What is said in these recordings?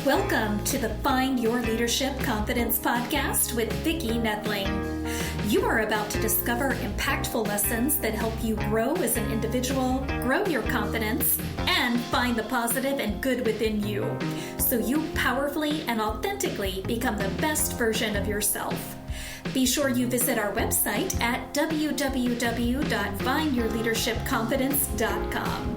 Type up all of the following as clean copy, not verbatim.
Welcome to the Find Your Leadership Confidence podcast with Vicki Noethling. You are about to discover impactful lessons that help you grow as an individual, grow your confidence, and find the positive and good within you, so you powerfully and authentically become the best version of yourself. Be sure you visit our website at www.findyourleadershipconfidence.com.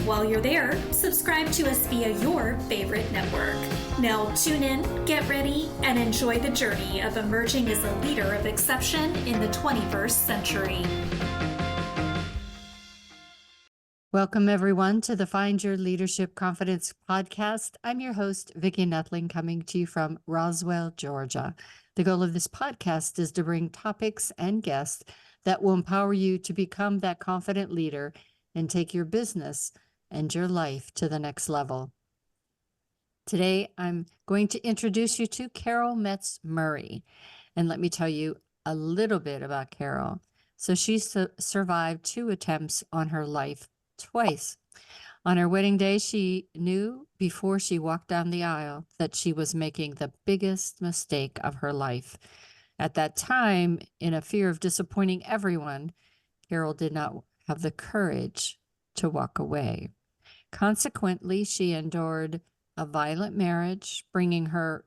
While you're there, subscribe to us via your favorite network. Now tune in, get ready, and enjoy the journey of emerging as a leader of exception in the 21st century. Welcome, everyone, to the Find Your Leadership Confidence podcast. I'm your host, Vicki Noethling, coming to you from Roswell, Georgia. The goal of this podcast is to bring topics and guests that will empower you to become that confident leader and take your business and your life to the next level. Today, I'm going to introduce you to Carol Metz-Murray. And let me tell you a little bit about Carol. So she survived 2 attempts on her life twice. On her wedding day, she knew before she walked down the aisle that she was making the biggest mistake of her life. At that time, in a fear of disappointing everyone, Carol did not have the courage to walk away. Consequently, she endured a violent marriage, bringing her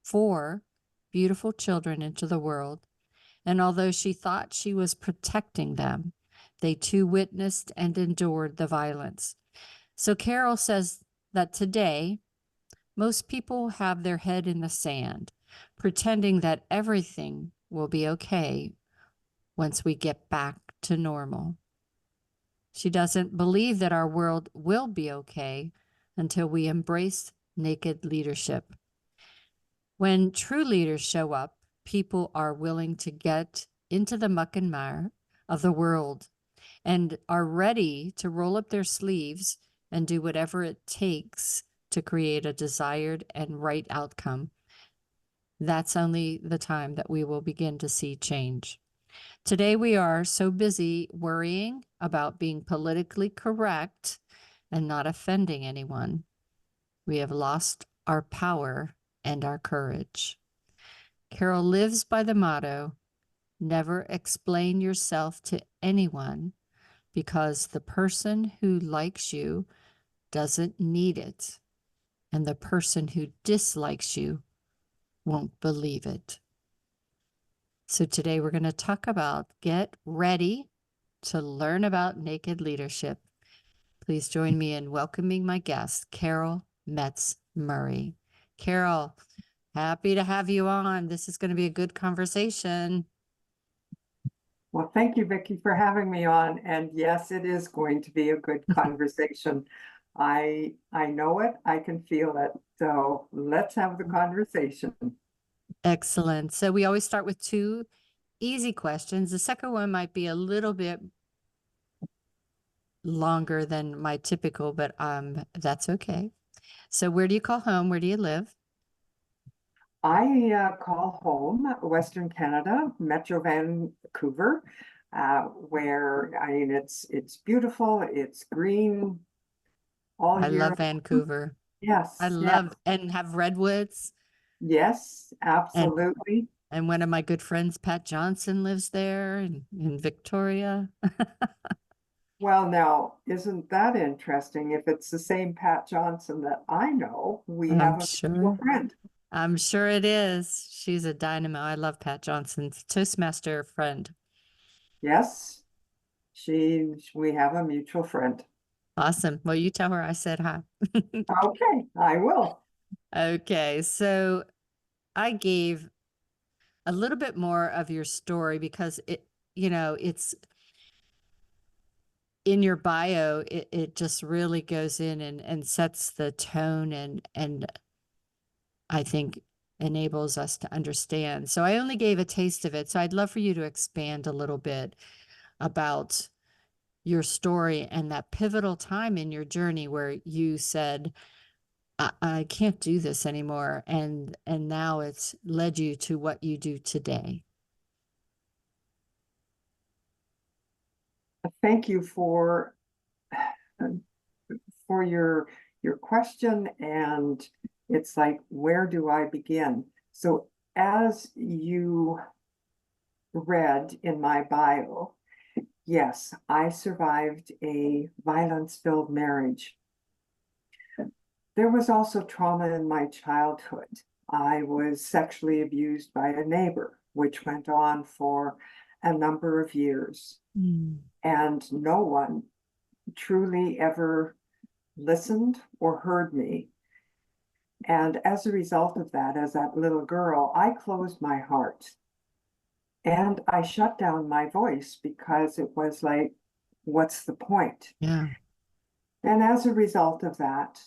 4 beautiful children into the world. And although she thought she was protecting them, they too witnessed and endured the violence. So Carol says that today, most people have their head in the sand, pretending that everything will be okay once we get back to normal. She doesn't believe that our world will be okay until we embrace naked leadership. When true leaders show up, people are willing to get into the muck and mire of the world and are ready to roll up their sleeves and do whatever it takes to create a desired and right outcome. That's only the time that we will begin to see change. Today, we are so busy worrying about being politically correct and not offending anyone. We have lost our power and our courage. Carol lives by the motto, never explain yourself to anyone, because the person who likes you doesn't need it, and the person who dislikes you won't believe it. So today we're going to talk about get ready to learn about naked leadership. Please join me in welcoming my guest, Carol Metz-Murray. Carol, happy to have you on. This is going to be a good conversation. Well, thank you, Vicki, for having me on. And yes, it is going to be a good conversation. I know it. I can feel it. So let's have the conversation. Excellent. So we always start with 2 easy questions. The second one might be a little bit longer than my typical, but that's okay. So where do you call home? Where do you live? I call home Western Canada, Metro Vancouver, where it's beautiful, it's green all I year. love Vancouver. Yes, I love and have redwoods. yes, absolutely. And one of my good friends, Pat Johnson, lives there in Victoria. Well, now, isn't that interesting? If it's the same Pat Johnson that I know, we have a mutual friend. I'm sure it is. She's a dynamo. I love Pat Johnson's Toastmaster friend. Yes, we have a mutual friend. Awesome. Well, you tell her I said hi. Okay, I will. Okay, so I gave a little bit more of your story because it's in your bio, it just really goes in and sets the tone and I think enables us to understand. So I only gave a taste of it. So I'd love for you to expand a little bit about your story and that pivotal time in your journey where you said, I can't do this anymore. And now it's led you to what you do today. Thank you for your question, and It's like, where do I begin? So as you read in my bio, yes, I survived a violence-filled marriage. There was also trauma in my childhood. I was sexually abused by a neighbor, which went on for a number of years. And no one truly ever listened or heard me. And as a result of that, as that little girl, I closed my heart and I shut down my voice because it was like, what's the point? Yeah. And as a result of that,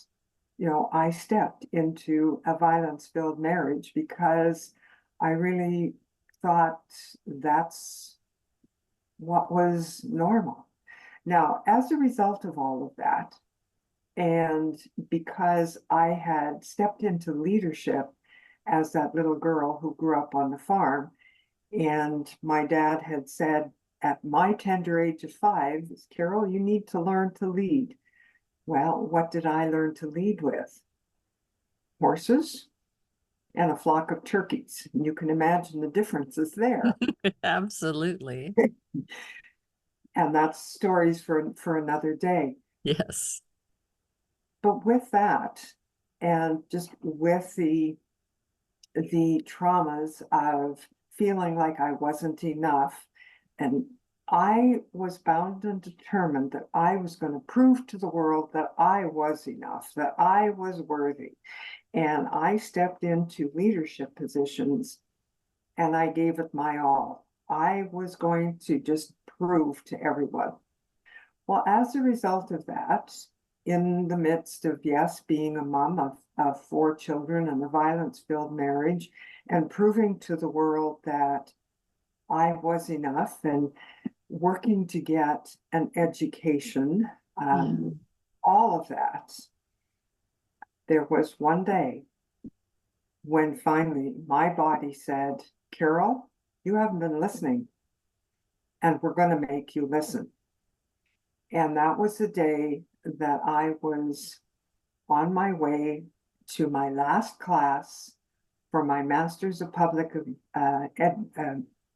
I stepped into a violence-filled marriage because I really thought that's what was normal. Now, as a result of all of that, and because I had stepped into leadership as that little girl who grew up on the farm, and my dad had said at my tender age of 5, Carol, you need to learn to lead. Well, what did I learn to lead with? Horses and a flock of turkeys. And you can imagine the differences there. Absolutely. And that's stories for another day. Yes. But with that, and just with the traumas of feeling like I wasn't enough, and I was bound and determined that I was going to prove to the world that I was enough, that I was worthy. And I stepped into leadership positions and I gave it my all. I was going to just prove to everyone. Well, as a result of that, in the midst of, yes, being a mom of 4 children and a violence-filled marriage, and proving to the world that I was enough, and working to get an education, all of that, there was one day when finally my body said, Carol, you haven't been listening, and we're going to make you listen. And that was the day that I was on my way to my last class for my master's of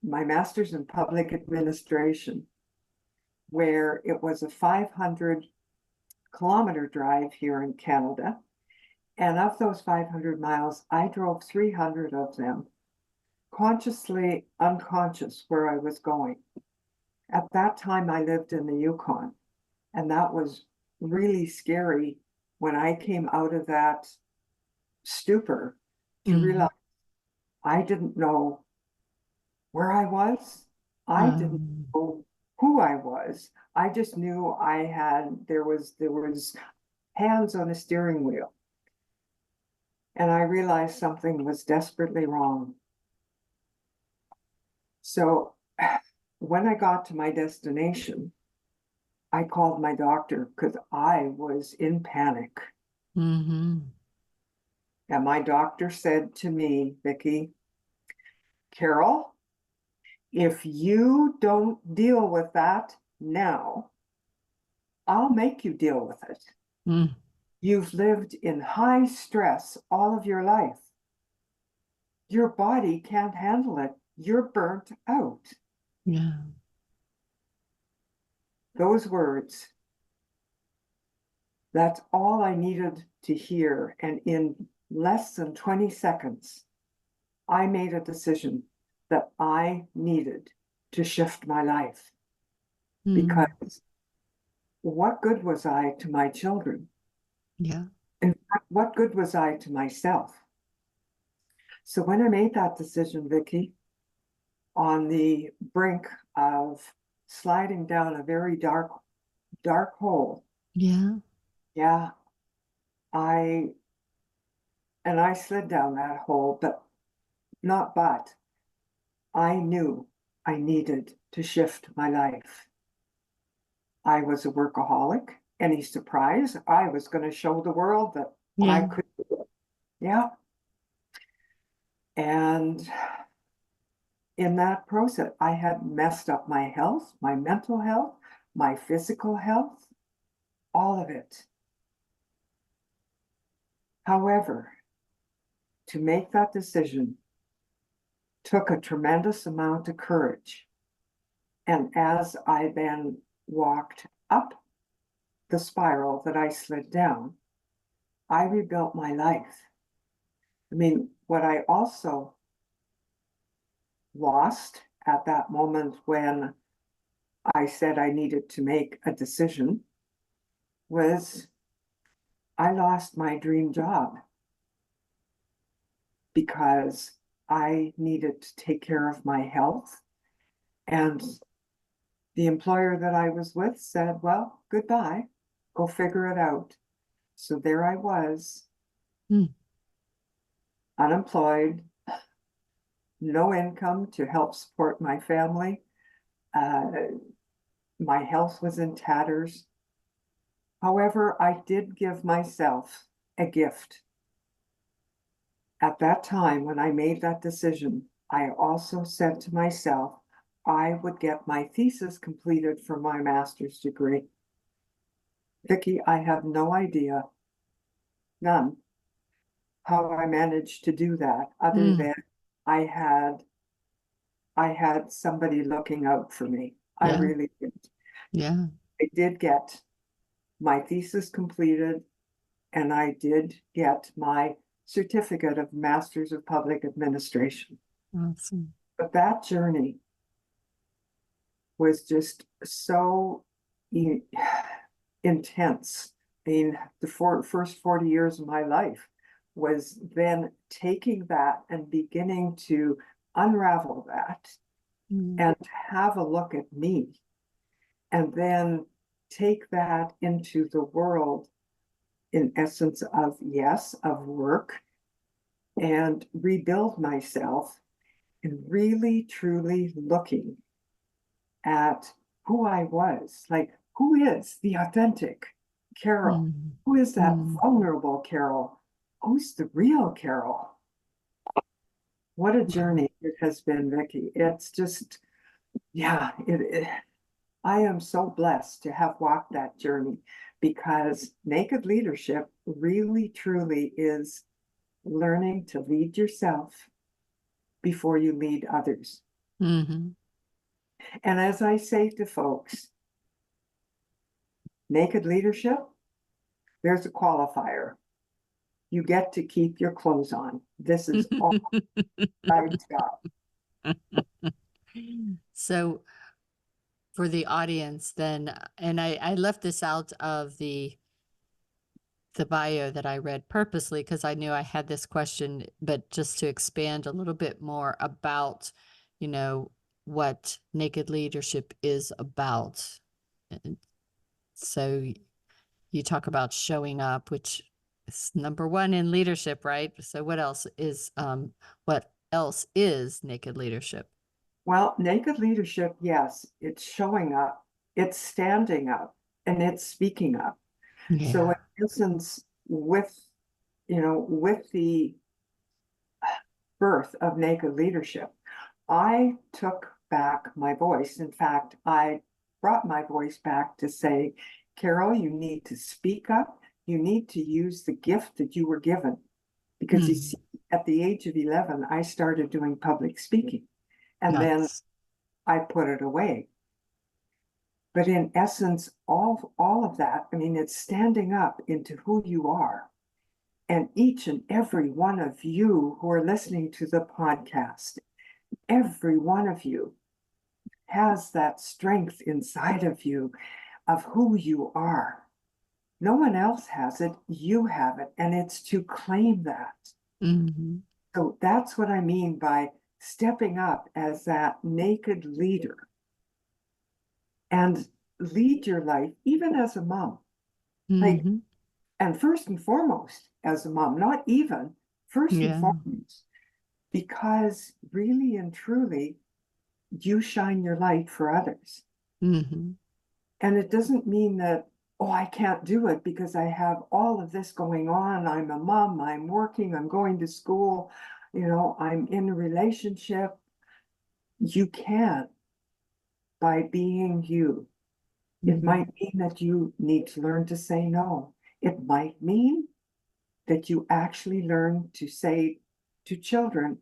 my master's in public administration, where it was a 500-kilometer drive here in Canada. And of those 500 miles, I drove 300 of them, consciously unconscious where I was going. At that time, I lived in the Yukon, and that was really scary when I came out of that stupor to realize I didn't know where I was. I didn't know who I was. I just knew there was hands on a steering wheel. And I realized something was desperately wrong. So when I got to my destination, I called my doctor because I was in panic. And my doctor said to me, Vicki, Carol, if you don't deal with that now, I'll make you deal with it. You've lived in high stress all of your life. Your body can't handle it. You're burnt out. Yeah. Those words, that's all I needed to hear. And in less than 20 seconds, I made a decision that I needed to shift my life. Because what good was I to my children? Yeah. In fact, what good was I to myself? So when I made that decision, Vicki, on the brink of sliding down a very dark hole. Yeah. Yeah. I slid down that hole, but I knew I needed to shift my life. I was a workaholic. Any surprise? I was going to show the world that I could do it. Yeah. And in that process, I had messed up my health, my mental health, my physical health, all of it. However, to make that decision took a tremendous amount of courage. And as I then walked up the spiral that I slid down, I rebuilt my life. I mean, what I also lost at that moment when I said I needed to make a decision was I lost my dream job because I needed to take care of my health. And the employer that I was with said, well, goodbye, go figure it out. So there I was, unemployed, no income to help support my family. My health was in tatters. However, I did give myself a gift. At that time, when I made that decision, I also said to myself, I would get my thesis completed for my master's degree. Vicki, I have no idea, none, how I managed to do that, other than I had somebody looking out for me. I really did. Yeah. I did get my thesis completed, and I did get my certificate of Master's of Public Administration. Awesome. But that journey was just so intense. I mean, the first 40 years of my life was then taking that and beginning to unravel that and have a look at me, and then take that into the world, in essence of, yes, of work, and rebuild myself, and really truly looking at who I was, like, who is the authentic Carol? Who is that vulnerable Carol? Who's the real Carol? What a journey it has been, Vicki. It's just, yeah, I am so blessed to have walked that journey, because naked leadership really truly is learning to lead yourself before you lead others. And as I say to folks, naked leadership, there's a qualifier. You get to keep your clothes on. This is all my job. So for the audience then, and I left this out of the bio that I read purposely because I knew I had this question, but just to expand a little bit more about, you know, what naked leadership is about. And so you talk about showing up, which is number one in leadership, right? So what else is naked leadership? Well, naked leadership, yes, it's showing up, it's standing up, and it's speaking up. So in essence, with the birth of naked leadership, I took back my voice. In fact, I brought my voice back to say, Carol, you need to speak up. You need to use the gift that you were given. Because you see, at the age of 11, I started doing public speaking. And then I put it away. But in essence, all of that, I mean, it's standing up into who you are. And each and every one of you who are listening to the podcast, every one of you has that strength inside of you of who you are. No one else has it, you have it, and it's to claim that. So that's what I mean by stepping up as that naked leader and lead your life, even as a mom. Like, and first and foremost, as a mom, not even, first and foremost, because really and truly, you shine your light for others. And it doesn't mean that, oh, I can't do it because I have all of this going on. I'm a mom, I'm working, I'm going to school, I'm in a relationship. You can, by being you. It might mean that you need to learn to say no. It might mean that you actually learn to say to children,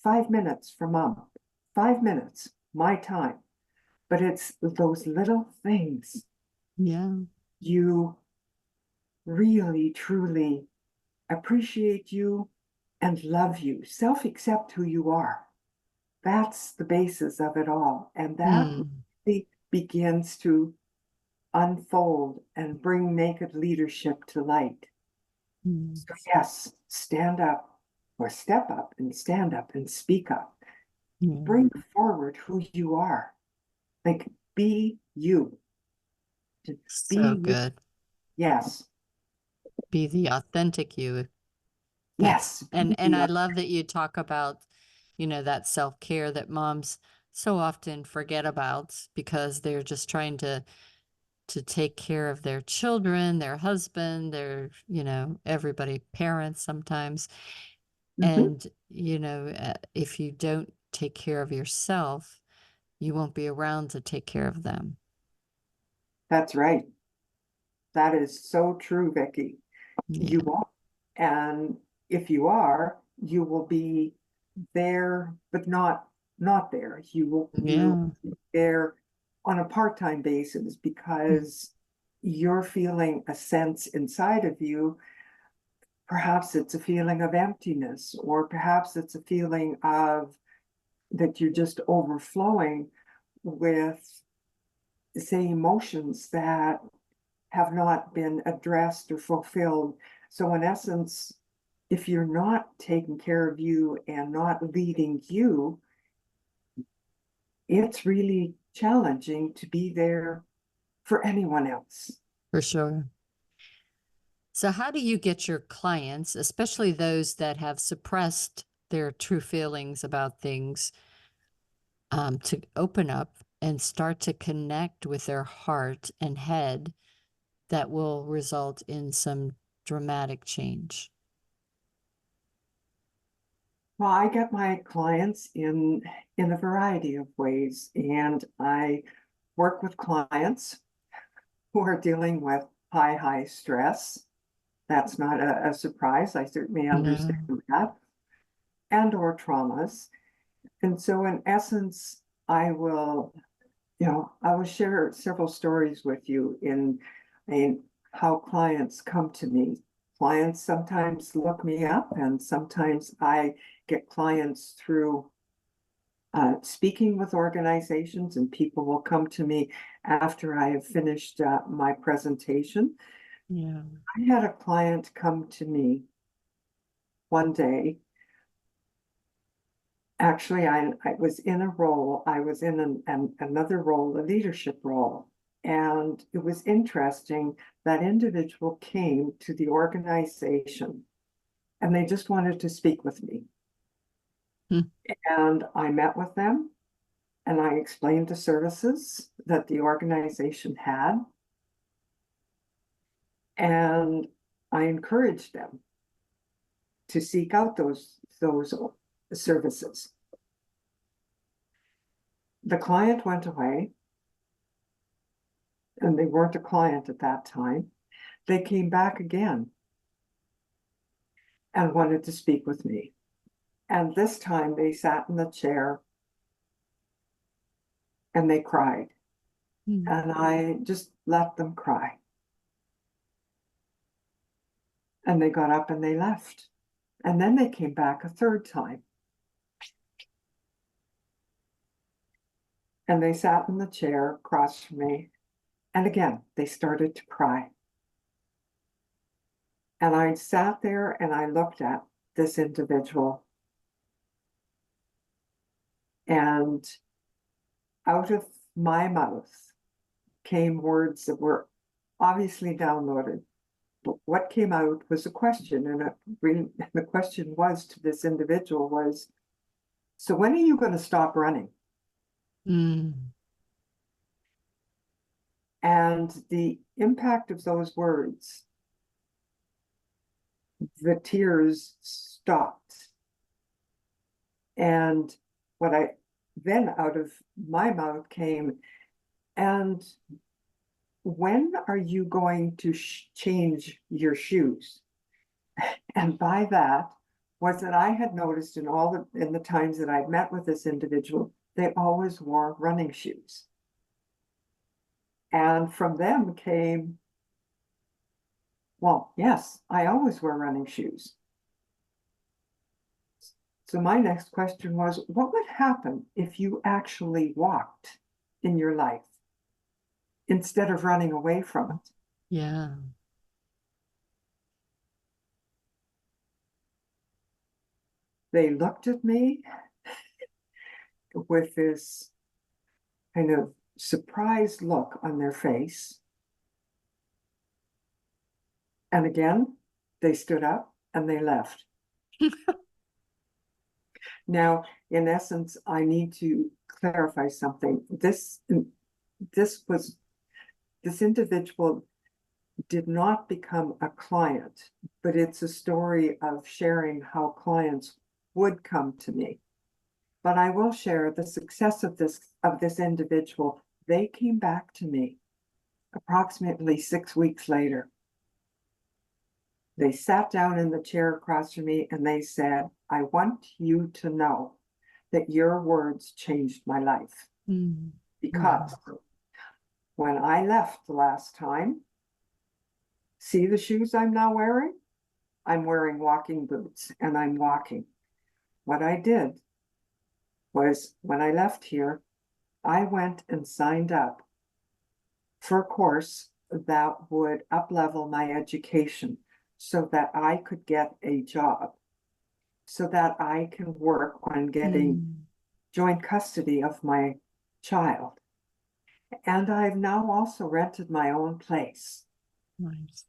5 minutes for mom, 5 minutes, my time. But it's those little things Yeah. you really, truly appreciate you and love you, self-accept who you are. That's the basis of it all. And that Mm. really begins to unfold and bring naked leadership to light. Mm. So yes, stand up or step up and stand up and speak up. Yeah. Bring forward who you are. Like, be you. To So be you. good. Yes. Be the authentic you. That's Yes. and I love that you talk about, that self-care that moms so often forget about because they're just trying to take care of their children, their husband, their, everybody, parents sometimes. Mhm. And, if you don't take care of yourself, you won't be around to take care of them. That's right. That is so true, Vicki. Yeah. You are. And if you are, you will be there, but not there. You Yeah. be there on a part-time basis because you're feeling a sense inside of you. Perhaps it's a feeling of emptiness, or perhaps it's a feeling of that you're just overflowing with, say, emotions that have not been addressed or fulfilled. So in essence, if you're not taking care of you and not leading you, it's really challenging to be there for anyone else. For sure. So how do you get your clients, especially those that have suppressed their true feelings about things, to open up and start to connect with their heart and head that will result in some dramatic change? Well, I get my clients in a variety of ways, and I work with clients who are dealing with high stress. That's not a surprise. I certainly No. understand that, and or traumas. And so in essence, I will, I will share several stories with you in how clients come to me. Clients sometimes look me up, and sometimes I get clients through speaking with organizations, and people will come to me after I have finished my presentation. Yeah. I had a client come to me one day. Actually, I was in a role, I was in another role, a leadership role. And it was interesting, that individual came to the organization and they just wanted to speak with me. Hmm. And I met with them and I explained the services that the organization had. And I encouraged them to seek out those services. The client went away, and they weren't a client at that time. They came back again and wanted to speak with me. And this time they sat in the chair and they cried. Hmm. And I just let them cry. And they got up and they left. And then they came back a third time. And they sat in the chair across from me. And again, they started to cry. And I sat there and I looked at this individual. And out of my mouth came words that were obviously downloaded. But what came out was a question. And the question was to this individual was, so when are you going to stop running? Mm. And the impact of those words, the tears stopped. And what I then out of my mouth came, and when are you going to change your shoes? And by that, was that I had noticed in the times that I'd met with this individual, they always wore running shoes. And from them came, well, yes, I always wear running shoes. So my next question was, what would happen if you actually walked in your life instead of running away from it? Yeah. They looked at me with this kind of surprised look on their face. And again, they stood up and they left. Now, in essence, I need to clarify something. This individual did not become a client, but it's a story of sharing how clients would come to me. But I will share the success of this individual. They came back to me approximately 6 weeks later. They sat down in the chair across from me and they said, I want you to know that your words changed my life. Mm. Because when I left the last time, see the shoes I'm now wearing? I'm wearing walking boots and I'm walking. What I did was when I left here, I went and signed up for a course that would up-level my education so that I could get a job, so that I can work on getting joint custody of my child. And I've now also rented my own place. Nice.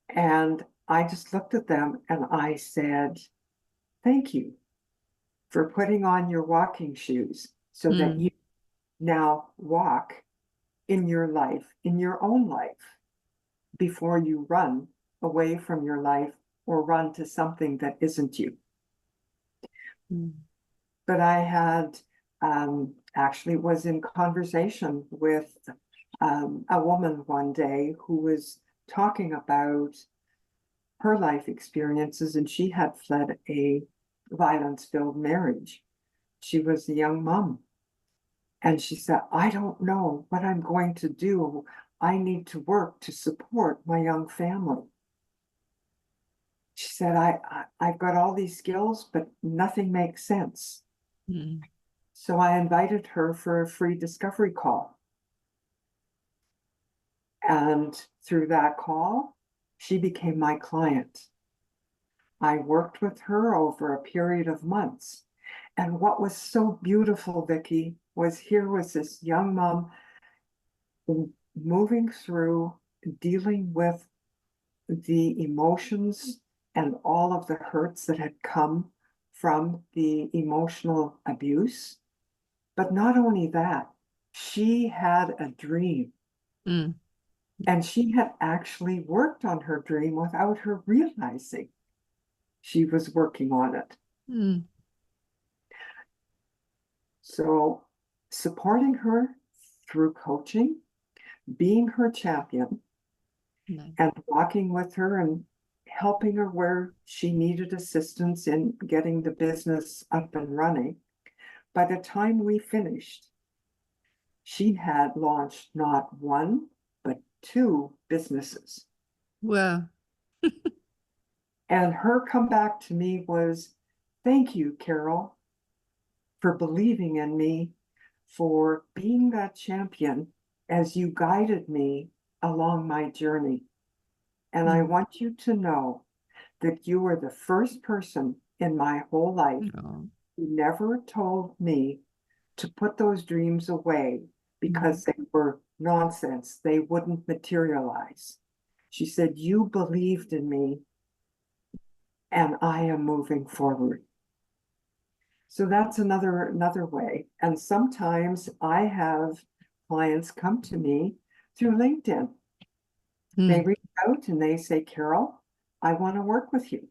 And I just looked at them and I said, thank you for putting on your walking shoes so that you now walk in your life, in your own life, before you run away from your life or run to something that isn't you. But I had actually was in conversation with a woman one day who was talking about her life experiences, and she had fled a violence-filled marriage. She was a young mom. And she said, I don't know what I'm going to do. I need to work to support my young family. She said, I've got all these skills, but nothing makes sense. So I invited her for a free discovery call. And through that call, she became my client. I worked with her over a period of months. And what was so beautiful, Vicki, was here was this young mom moving through, dealing with the emotions and all of the hurts that had come from the emotional abuse. But not only that, she had a dream. And she had actually worked on her dream without her realizing she was working on it. So supporting her through coaching, being her champion, and walking with her and helping her where she needed assistance in getting the business up and running. By the time we finished, she had launched not one, but 2 businesses. Wow. And her comeback to me was, thank you, Carol, for believing in me, for being that champion as you guided me along my journey. And I want you to know that you were the first person in my whole life who never told me to put those dreams away because they were nonsense. They wouldn't materialize. She said, you believed in me and I am moving forward. So that's another way. And sometimes I have clients come to me through LinkedIn. They reach out and they say, Carol, I want to work with you.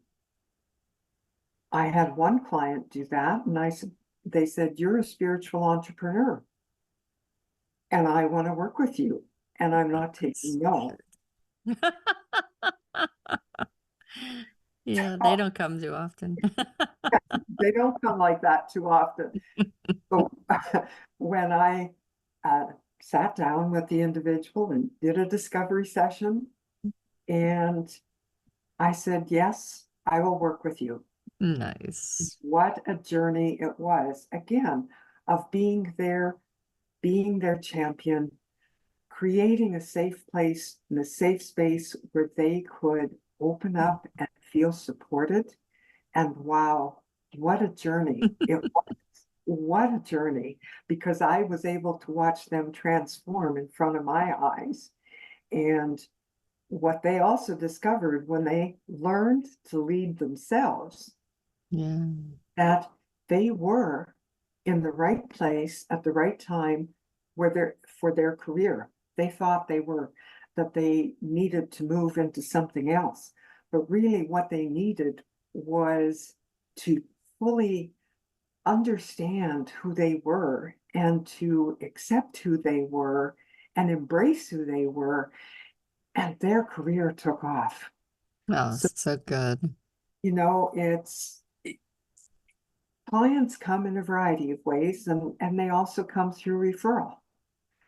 I had one client do that, and they said, you're a spiritual entrepreneur and I want to work with you. And I'm not taking no. Yeah, they don't come too often. They don't come like that too often. So when I sat down with the individual and did a discovery session, and I said, yes, I will work with you. Nice. What a journey it was, again, of being their champion, creating a safe place and a safe space where they could open up and feel supported. And wow, what a journey it was. What a journey, because I was able to watch them transform in front of my eyes. And what they also discovered when they learned to lead themselves, Yeah. that they were in the right place at the right time for their career. They thought that they needed to move into something else. But really what they needed was to fully understand who they were and to accept who they were and embrace who they were. And their career took off. Oh, So, so good. it's clients come in a variety of ways, and they also come through referral,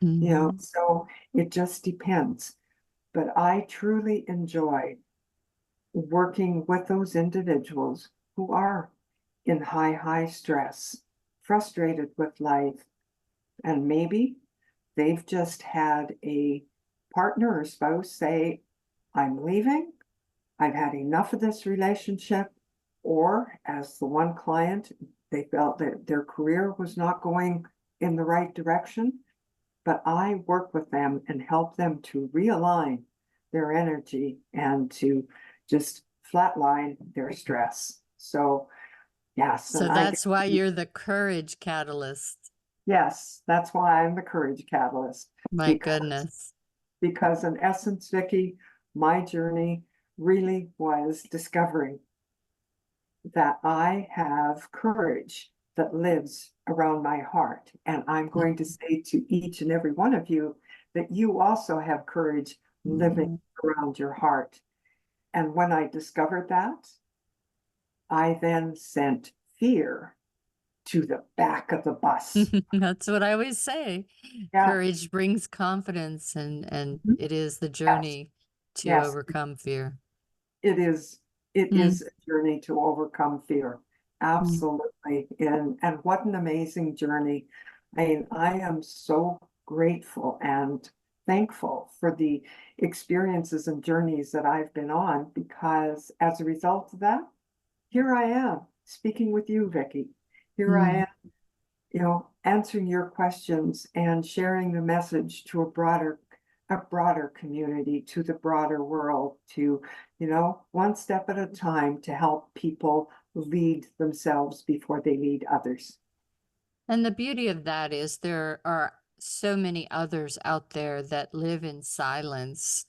Mhm. so it just depends. But I truly enjoy working with those individuals who are in high stress, frustrated with life, and maybe they've just had a partner or spouse say, I'm leaving, I've had enough of this relationship. Or as the one client, they felt that their career was not going in the right direction. But I work with them and help them to realign their energy and to just flatline their stress. So, yes, So that's why you're the courage catalyst. yes, that's why I'm the courage catalyst. My because goodness. because in essence, Vicki, my journey really was discovering that I have courage that lives around my heart. And I'm going to say to each and every one of you that you also have courage living around your heart. And when I discovered that, I then sent fear to the back of the bus. That's what I always say. Yeah. Courage brings confidence, and Mhm. it is the Yes. journey to Yes. overcome fear. It is. It Mm. is a journey to overcome fear. Absolutely. And what an amazing journey. I mean, I am so grateful and thankful for the experiences and journeys that I've been on, because as a result of that, here I am speaking with you, Vicki. Here I Mm. am, answering your questions and sharing the message to a broader community, to the broader world, to, one step at a time to help people lead themselves before they lead others. And the beauty of that is there are so many others out there that live in silence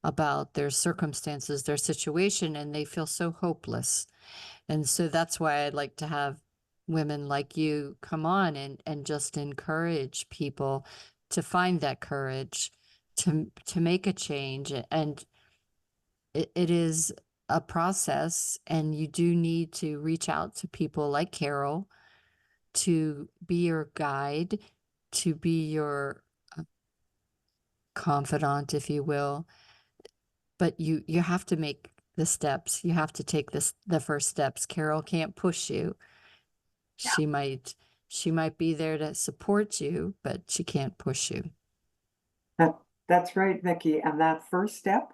about their circumstances, their situation, and they feel so hopeless. And so that's why I'd like to have women like you come on and just encourage people to find that courage to make a change. And it is a process, and you do need to reach out to people like Carol to be your guide, to be your confidant, if you will. But you have to make the steps. You have to take the first steps. Carol can't push you. Yeah, She might she might be there to support you, but she can't push you. that's right, Vicki. And that first step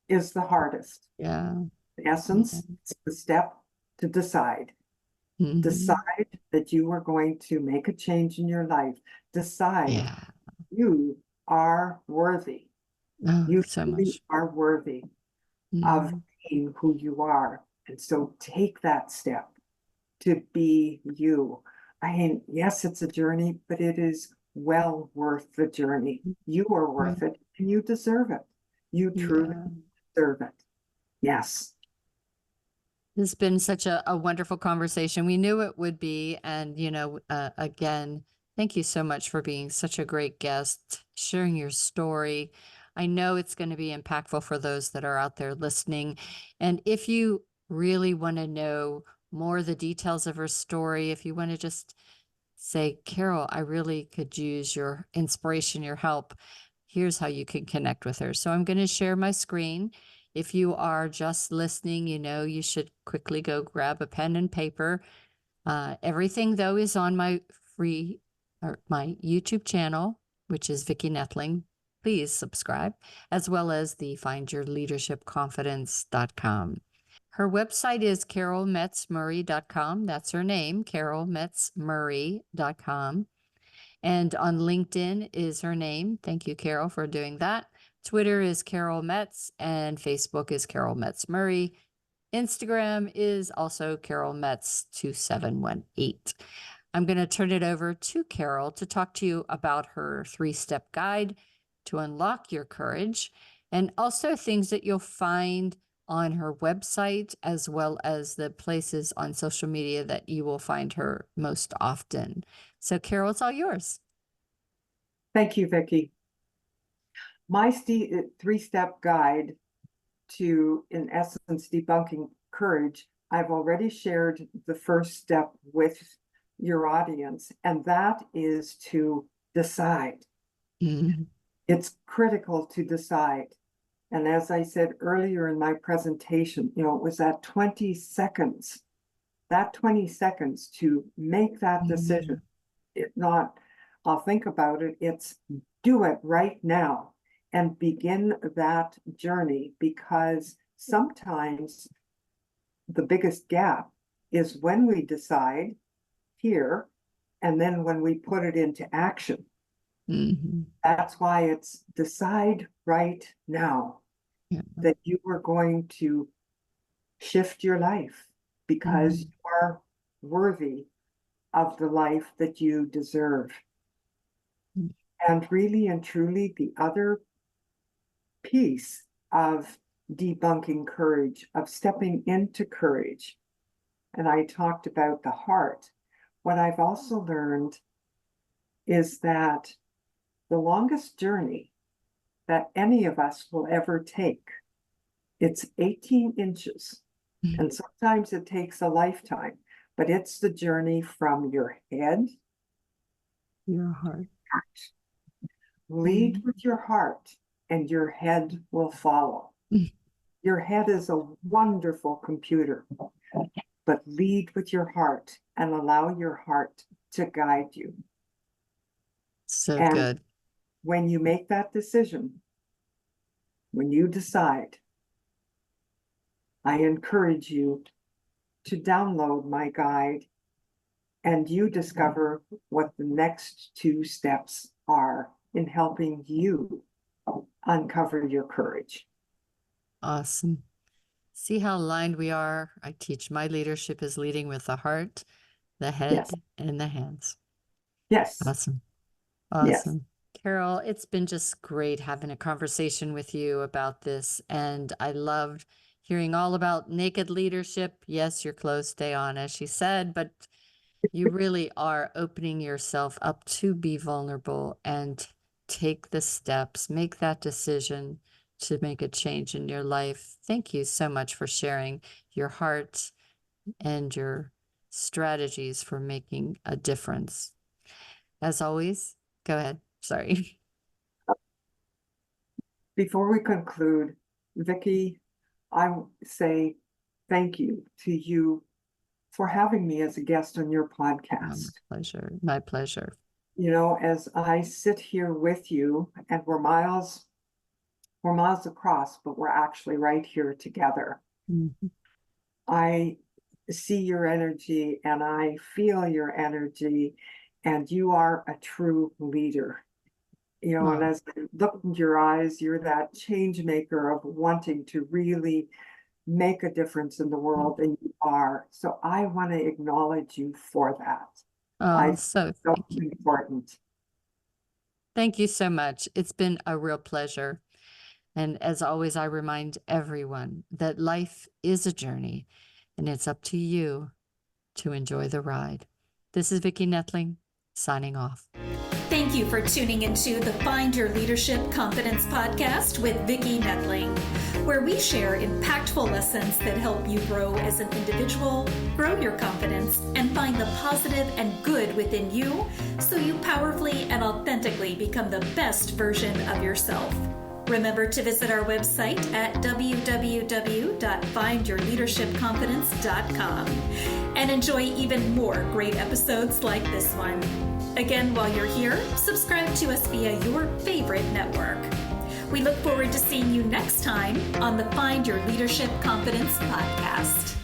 is the hardest. Yeah. In Yeah. essence, it's the step to decide. Mhm. Decide that you are going to make a change in your life. Decide Yeah. you are worthy. Oh, You so truly much. are worthy of Mhm. being who you are. And so take that step to be you. I mean, yes, it's a journey, but it is well worth the journey. You are Right. worth it and you deserve it. You truly Yeah. deserve it. Yes. It's been such a wonderful conversation. We knew it would be. And, again, thank you so much for being such a great guest, sharing your story. I know it's going to be impactful for those that are out there listening. And if you really want to know more of the details of her story, if you want to just say, Carol, I really could use your inspiration, your help, here's how you can connect with her. So I'm going to share my screen. If you are just listening, you should quickly go grab a pen and paper. Everything, though, is on my my YouTube channel, which is Vicki Noethling. Please subscribe, as well as the findyourleadershipconfidence.com. Her website is carolmetz-murray.com. That's her name, carolmetz-murray.com. And on LinkedIn is her name. Thank you, Carol, for doing that. Twitter is Carol Metz, and Facebook is Carol Metz-Murray. Instagram is also Carol Metz 2718. I'm going to turn it over to Carol to talk to you about her 3-step guide to unlock your courage, and also things that you'll find on her website, as well as the places on social media that you will find her most often. So Carol, it's all yours. Thank you, Vicki. My 3-step guide to, in essence, debunking courage, I've already shared the first step with your audience, and that is to decide. Mm-hmm. It's critical to decide. And as I said earlier in my presentation, it was that 20 seconds to make that decision. I'll think about it. It's do it right now and begin that journey, because sometimes the biggest gap is when we decide here and then when we put it into action. Mm-hmm. That's why it's decide right now that you are going to shift your life, because you are worthy of the life that you deserve. And really and truly, the other piece of debunking courage, of stepping into courage, and I talked about the heart, what I've also learned is that the longest journey that any of us will ever take, it's 18 inches. And sometimes it takes a lifetime, but it's the journey from your head, your heart. Lead with your heart, and your head will follow. Your head is a wonderful computer, but lead with your heart and allow your heart to guide you. So and good. When you make that decision, when you decide, I encourage you to download my guide, and you discover what the next 2 steps are in helping you uncover your courage. Awesome. See how aligned we are? I teach my leadership is leading with the heart, the head, and the hands. Yes. Awesome. Yes. Carol, it's been just great having a conversation with you about this, and I loved hearing all about naked leadership. Yes, your clothes stay on, as she said, but you really are opening yourself up to be vulnerable and take the steps, make that decision to make a change in your life. Thank you so much for sharing your heart and your strategies for making a difference. As always, go ahead. Sorry. Before we conclude, Vicki, I say thank you to you for having me as a guest on your podcast. My pleasure. My pleasure. As I sit here with you, and we're miles across, but we're actually right here together. Mm-hmm. I see your energy and I feel your energy, and you are a true leader. And as I look into your eyes, you're that change maker of wanting to really make a difference in the world, and you are. So I want to acknowledge you for that. So important. Thank you so much. It's been a real pleasure. And as always, I remind everyone that life is a journey, and it's up to you to enjoy the ride. This is Vicki Noethling, signing off. Thank you for tuning into the Find Your Leadership Confidence podcast with Vicki Noethling, where we share impactful lessons that help you grow as an individual, grow your confidence, and find the positive and good within you so you powerfully and authentically become the best version of yourself. Remember to visit our website at www.findyourleadershipconfidence.com and enjoy even more great episodes like this one. Again, while you're here, subscribe to us via your favorite network. We look forward to seeing you next time on the Find Your Leadership Confidence podcast.